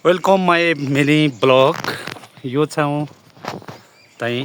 Welcome my mini blog. यो ठाउँ चाहिँ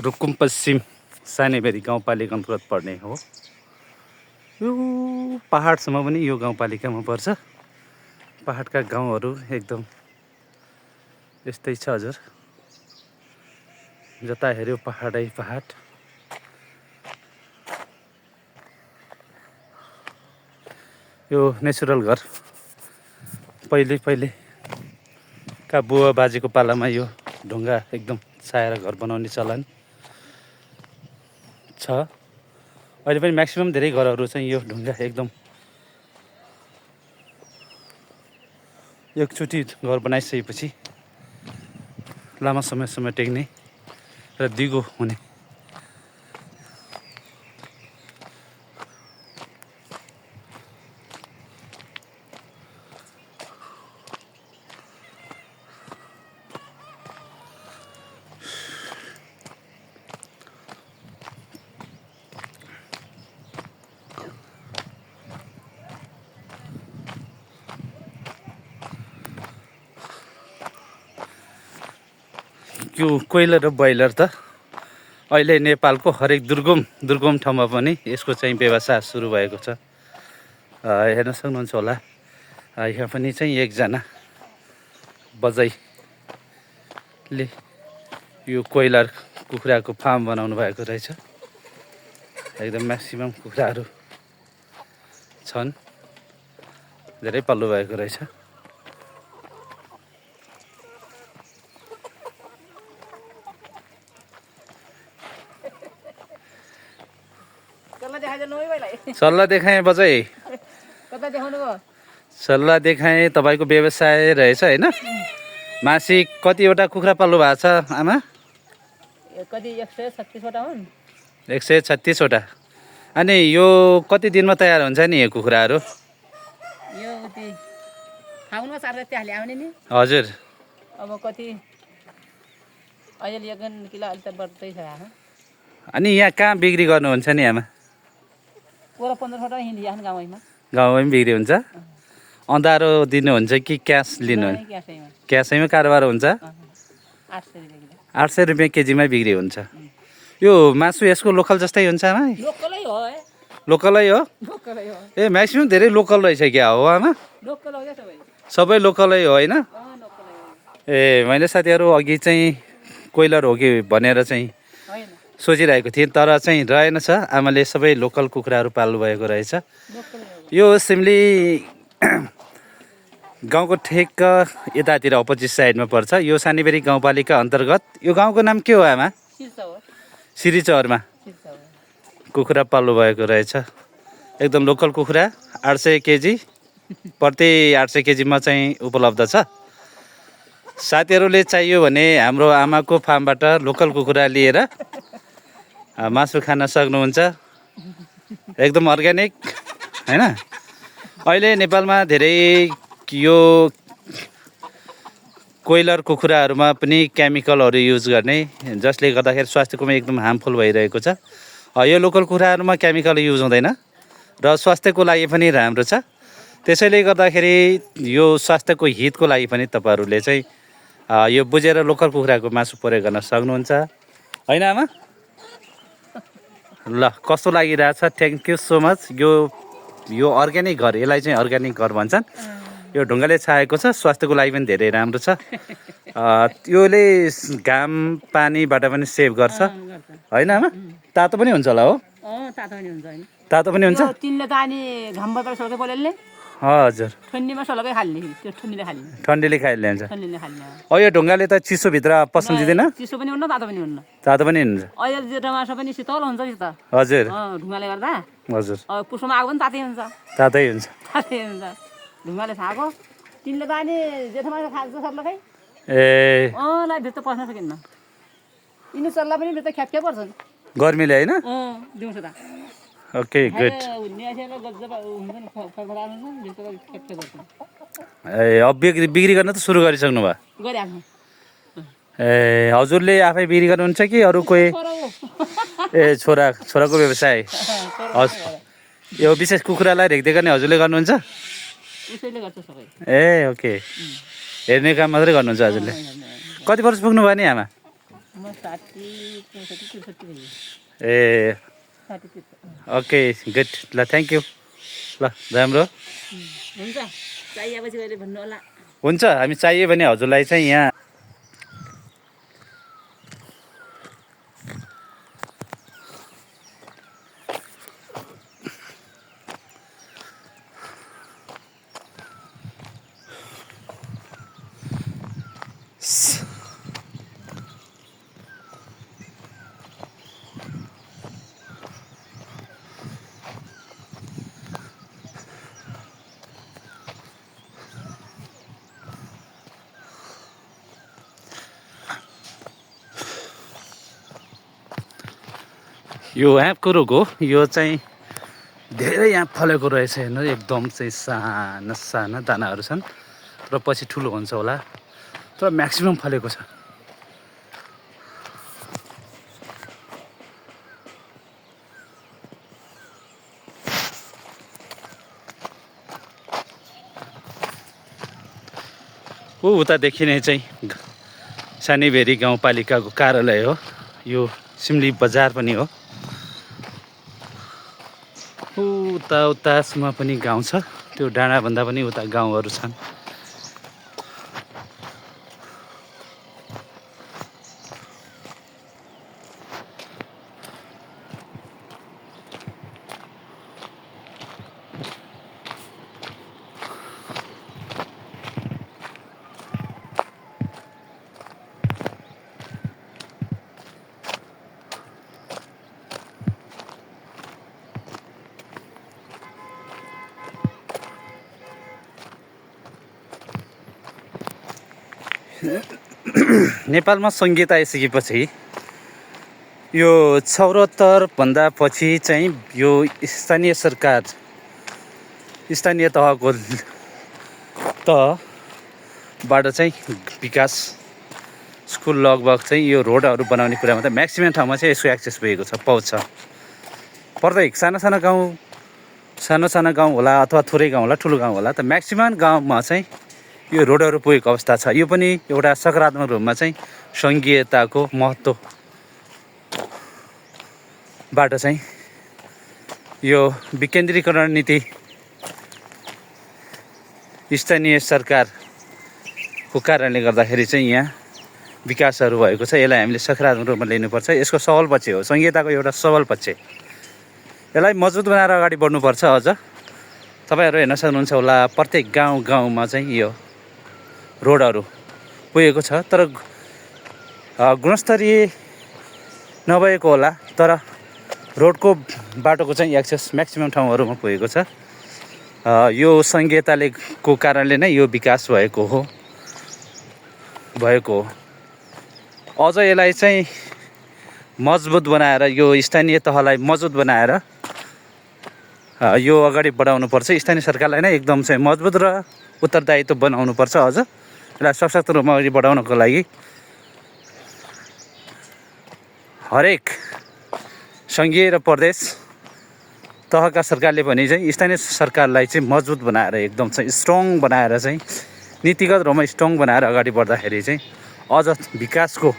रुकुम पश्चिम सानेबेरी गाउँपालिका अन्तर्गत पर्ने हो। यो पहाडसम्म पनि यो गाउँपालिकामा पर्छ। पहाडका गाउँहरू एकदम यस्तै छ हजुर, जता हेऱ्यो पहाडै पहाड। यो नेचुरल घर पहिले का बुवा बाजेको पालामा यो ढुङ्गा एकदम छाएर घर बनाउने चलन छ। अहिले पनि म्याक्सिमम धेरै घरहरू चाहिँ यो ढुङ्गा एकदम एकचोटि घर बनाइसकेपछि लामो समयसम्म टेक्ने र दिगो हुने। यो कोइलर र ब्रोइलर त अहिले नेपालको हरेक दुर्गम ठाउँमा पनि यसको चाहिँ व्यवसाय सुरु भएको छ। हेर्न सक्नुहुन्छ होला, यहाँ पनि चाहिँ एकजना बजैले यो कोइलर कुखुराको फार्म बनाउनु भएको रहेछ। एकदम म्याक्सिमम कुखुराहरू छन्, धेरै पल्लो भएको रहेछ। सल्लाह देखाएँ बजै, सल्लाह देखाएँ। तपाईँको व्यवसाय रहेछ होइन? मासिक कतिवटा कुखुरा पाल्नु भएको छ आमा? 136वटा। अनि यो कति दिनमा तयार हुन्छ नि यो कुखुराहरू? हजुर। अब कति अहिले 1 किलो अहिले त बढ्दै छ। अनि यहाँ कहाँ बिक्री गर्नुहुन्छ नि आमा? 1500 हिँडिहाल्छ गाउँमा। गाउँमै बिक्री हुन्छ? अन्धारो दिनुहुन्छ कि क्यास लिनुहुन्छ? क्यासैमा कारोबार हुन्छ? 800 रुपियाँ केजीमा बिक्री हुन्छ। यो मासु यसको लोकल जस्तै हुन्छ आमा? लोकलै हो। लोकलै हो? ए म्याक्सिमम धेरै लोकल रहेछ क्या हो आमा? सबै लोकलै हो होइन? ए मैले साथीहरू अघि चाहिँ कोइलर हो कि भनेर चाहिँ सोचिरहेको थिएँ, तर चाहिँ रहेनछ। आमाले सबै लोकल कुखुराहरू पाल्नु भएको रहेछ। यो सिमली गाउँको ठेक्क यतातिर अपोजिट साइडमा पर्छ। यो सानेबेरी गाउँपालिका अन्तर्गत। यो गाउँको नाम के हो आमा? सिरिचौरमा कुखुरा पाल्नु भएको रहेछ। एकदम लोकल कुखुरा 800 केजी, प्रति 800 केजीमा चाहिँ उपलब्ध छ। साथीहरूले चाहियो भने हाम्रो आमाको फार्मबाट लोकल कुखुरा लिएर मासु खान सक्नुहुन्छ। एकदम अर्ग्यानिक होइन? अहिले नेपालमा धेरै यो कोइलर कुखुराहरूमा पनि केमिकलहरू युज गर्ने, जसले गर्दाखेरि स्वास्थ्यकोमा एकदम हार्मफुल भइरहेको छ। यो लोकल कुखुराहरूमा केमिकल युज हुँदैन र स्वास्थ्यको लागि पनि राम्रो छ। त्यसैले गर्दाखेरि यो स्वास्थ्यको हितको लागि पनि तपाईँहरूले चाहिँ यो बुझेर लोकल कुखुराको मासु प्रयोग गर्न सक्नुहुन्छ होइन आमा? ल कस्तो लागिरहेछ? Thank you so much. यो अर्ग्यानिक घर, यसलाई चाहिँ अर्ग्यानिक घर भन्छन्। यो ढुङ्गाले छाएको छ, स्वास्थ्यको लागि पनि धेरै राम्रो छ। योले घाम पानीबाट पनि सेभ गर्छ होइन आमा? तातो पनि हुन्छ होला हो? तातो पनि हुन्छ। तिनले त अनि घामबाट सल्के बोलेले हजुर, ठन्डीमा सल्कै खाल्ने, त्यो ठन्डीले खाल्ने। ठन्डीले खाइहाल्छ। ठन्डीले खाल्ने। यो ढुङ्गाले त चिसोभित्र पस्न दिँदैन? चिसो पनि हुन्न, तातो पनि हुन्न। तातो पनि हुन्छ। अहिले जेठो मासु पनि शीतल हुन्छ नि त। हजुर ढुङ्गाले गर्दा। हजुर। पुसमा आगो पनि तातै हुन्छ। तातै हुन्छ। तातै हुन्छ ढुङ्गाले छाएको। तिनले त अनि जेठो मासु खान्छ सर्लकै। ए लाई भित्र पस्न सकिन्न। यिनी सल्लाह पनि भित्र ख्याप्ख्याप पर्छन् गर्मीले होइन? दिउँसो त। Okay good. ए अब बिक्री गर्न त सुरु गरिसक्नु भयो? ए हजुरले आफै बिक्री गर्नुहुन्छ कि अरू कोही? ए छोराको व्यवसाय। यो विशेष कुखुरालाई रेखदेख गर्ने हजुरले गर्नुहुन्छ? उसैले गर्छ सबै। ए ओके, हेर्ने काम मात्रै गर्नुहुन्छ हजुरले। कति वर्ष पुग्नुभयो नि आमा? म 60 65 63 भएँ। ए 63। ओके गुड, ल थ्याङ्क यू, ल राम्रो। हुन्छ, चाहिएपछि कहिले भन्नु होला। हुन्छ, हामी चाहियो भने हजुरलाई चाहिँ यहाँ यो आँपको रुख हो। यो चाहिँ धेरै आँप फलेको रहेछ, हेर्नु एकदम चाहिँ साना साना दानाहरू छन् र पछि ठुलो हुन्छ होला, तर म्याक्सिमम् फलेको छ। उतादेखि नै चाहिँ सानीभेरी गाउँपालिकाको कार्यालय हो। यो सिमली बजार पनि हो। उतासम्म पनि गाउँ छ, त्यो डाँडाभन्दा पनि उता गाउँहरू छन्। नेपालमा सङ्घीयता आइसकेपछि यो 74 भन्दा पछि चाहिँ यो स्थानीय सरकार, स्थानीय तहबाट चाहिँ विकास, स्कुल लगभग चाहिँ यो रोडहरू बनाउने कुरामा त म्याक्सिमम् ठाउँमा चाहिँ यसको एक्सेस भएको छ, पहुँच छ। प्रत्येक साना साना गाउँ होला अथवा थोरै गाउँ होला, ठुलो गाउँ होला, त म्याक्सिमम् गाउँमा चाहिँ यो रोडहरू पुगेको अवस्था छ। यो पनि एउटा सकारात्मक रूपमा चाहिँ सङ्घीयताको महत्त्वबाट चाहिँ यो विकेन्द्रीकरण नीति स्थानीय सरकारको कारणले गर्दाखेरि चाहिँ यहाँ विकासहरू भएको छ। यसलाई हामीले सकारात्मक रूपमा लिनुपर्छ। यसको सबल पक्ष हो, सङ्घीयताको एउटा सबल पक्ष। यसलाई मजबुत बनाएर अगाडि बढ्नुपर्छ। अझ तपाईँहरू हेर्न सक्नुहुन्छ होला, प्रत्येक गाउँमा चाहिँ यो रोडहरू पुगेको छ, तर गुणस्तरीय नभएको होला, तर रोडको बाटोको चाहिँ एक्सेस म्याक्सिमम् ठाउँहरूमा पुगेको छ। यो सङ्घीयताले को कारणले नै यो विकास भएको हो। अझ यसलाई चाहिँ मजबुत बनाएर, यो स्थानीय तहलाई मजबुत बनाएर यो अगाडि बढाउनुपर्छ। स्थानीय सरकारलाई नै एकदम चाहिँ मजबुत र उत्तरदायित्व बनाउनुपर्छ। अझ यसलाई सशक्त रूपमा अगाडि बढाउनको लागि हरेक सङ्घीय र प्रदेश तहका सरकारले पनि चाहिँ स्थानीय सरकारलाई चाहिँ मजबुत बनाएर, एकदम चाहिँ स्ट्रङ बनाएर, चाहिँ नीतिगत रूपमा स्ट्रङ बनाएर अगाडि बढ्दाखेरि चाहिँ अझ विकासको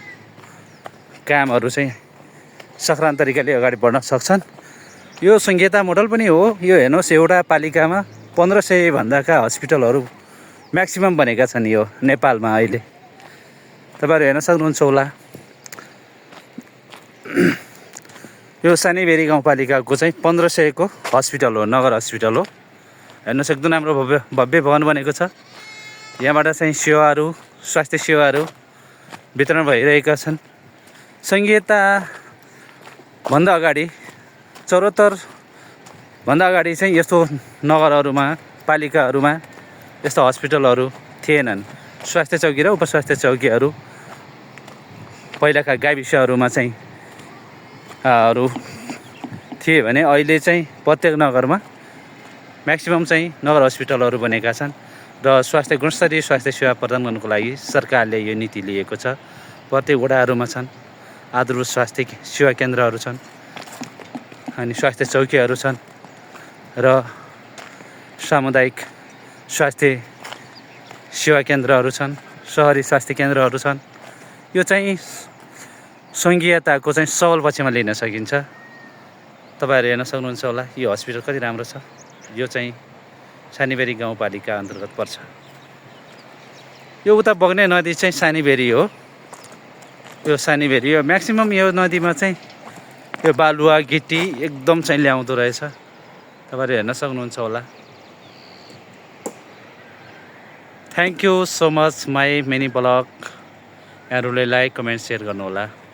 कामहरू चाहिँ सकारात्मक तरिकाले अगाडि बढ्न सक्छन्। यो सङ्घीयता मोडल पनि हो। यो हेर्नुहोस्, एउटा पालिकामा 1500 भन्दाका हस्पिटलहरू म्याक्सिमम् बनेका छन् यो नेपालमा अहिले। तपाईँहरू हेर्न सक्नुहुन्छ होला, यो सानीभेरी गाउँपालिकाको चाहिँ 1500 को हस्पिटल हो, नगर हस्पिटल हो। हेर्नुहोस्, एकदम राम्रो भव्य भवन बनेको छ। यहाँबाट चाहिँ सेवाहरू, स्वास्थ्य सेवाहरू वितरण भइरहेका छन्। सङ्घीयताभन्दा अगाडि 74 भन्दा अगाडि चाहिँ यस्तो नगरहरूमा, पालिकाहरूमा यस्तो हस्पिटलहरू थिएनन्। स्वास्थ्य चौकी र उपस्वास्थ्य चौकीहरू पहिलाका गाविसहरूमा चाहिँ थिए भने अहिले चाहिँ प्रत्येक नगरमा म्याक्सिमम् चाहिँ नगर हस्पिटलहरू बनेका छन् र गुणस्तरीय स्वास्थ्य सेवा प्रदान गर्नको लागि सरकारले यो नीति लिएको छ। प्रत्येक वडाहरूमा छन्, आधारभूत स्वास्थ्य सेवा केन्द्रहरू छन्, अनि स्वास्थ्य चौकीहरू छन् र सामुदायिक स्वास्थ्य सेवा केन्द्रहरू छन्, सहरी स्वास्थ्य केन्द्रहरू छन्। यो चाहिँ सङ्घीयताको चाहिँ सबल पक्षमा लिन सकिन्छ। तपाईँहरू हेर्न सक्नुहुन्छ होला यो हस्पिटल कति राम्रो छ। यो चाहिँ सानीबेरी गाउँपालिका अन्तर्गत पर्छ। यो उता बग्ने नदी चाहिँ सानीबेरी हो। यो सानीबेरी हो। म्याक्सिमम् यो नदीमा चाहिँ यो बालुवा गिटी एकदम चाहिँ ल्याउँदो रहेछ। तपाईँहरू हेर्न सक्नुहुन्छ होला। Thank you so much my mini blog. यहाँहरूले लाइक कमेन्ट सेयर गर्नुहोला।